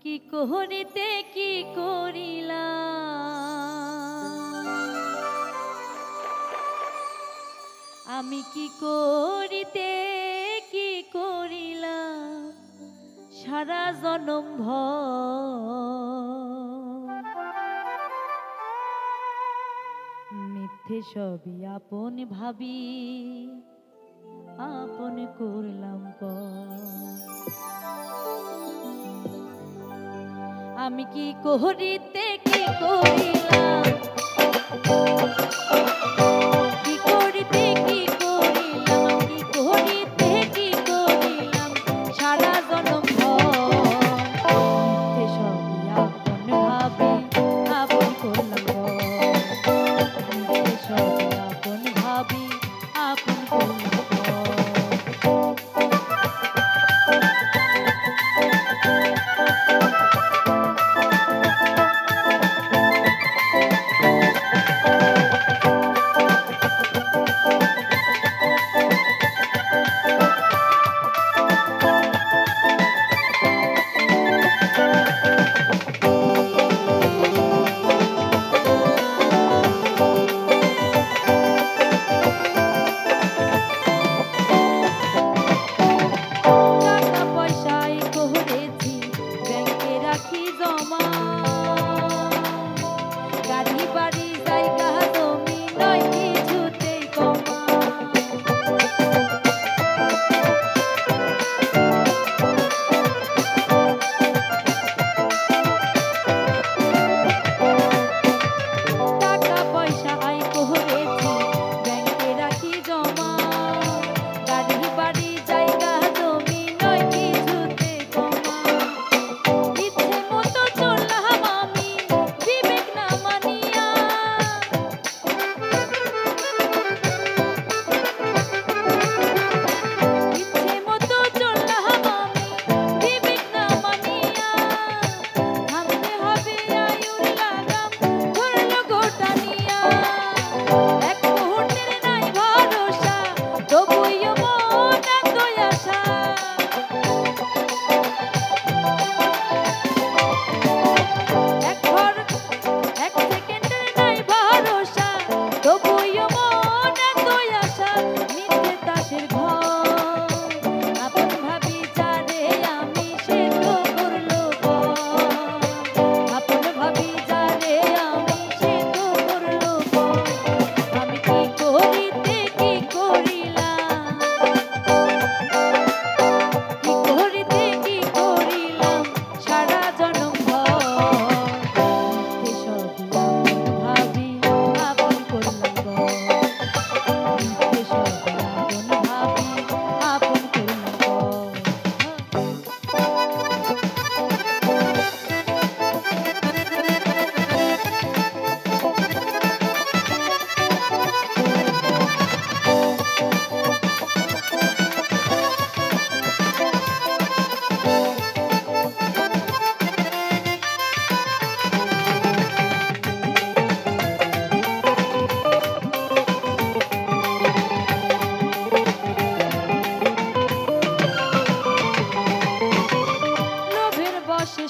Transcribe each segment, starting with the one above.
কি করিতে কি করিলাম, আমি কি করিতে কি করিলাম সারা জনম মিথ্যে সবই আপন ভাবি আপন করলাম আমি কি করিতে কি করিলাম, কি করিতে কি করিলাম, কি করিতে কি করিলাম সারা জনম মিথ্যে সবই আপন ভাবি আপন করলাম মিথ্যে সবই আপন ভাবি আপন করলাম।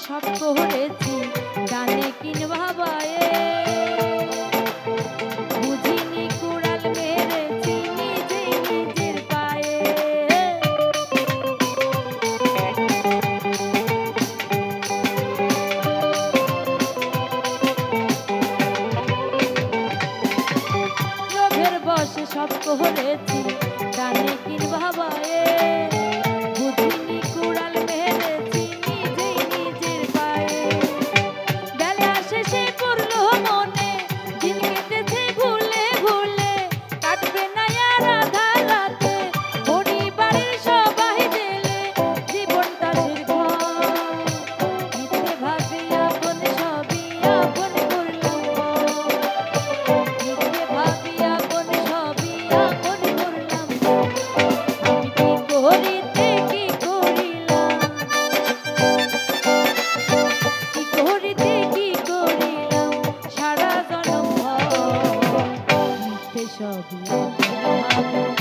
সব করেছি জানে কিন ভাবায়ে বুঝিনি কুড়াল মেরেছি নিজে নিজের পায়ে লোভের বসে সব করেছি জানে কিন ভাবায়ে বুঝিনি কুড়াল মেরেছি সবই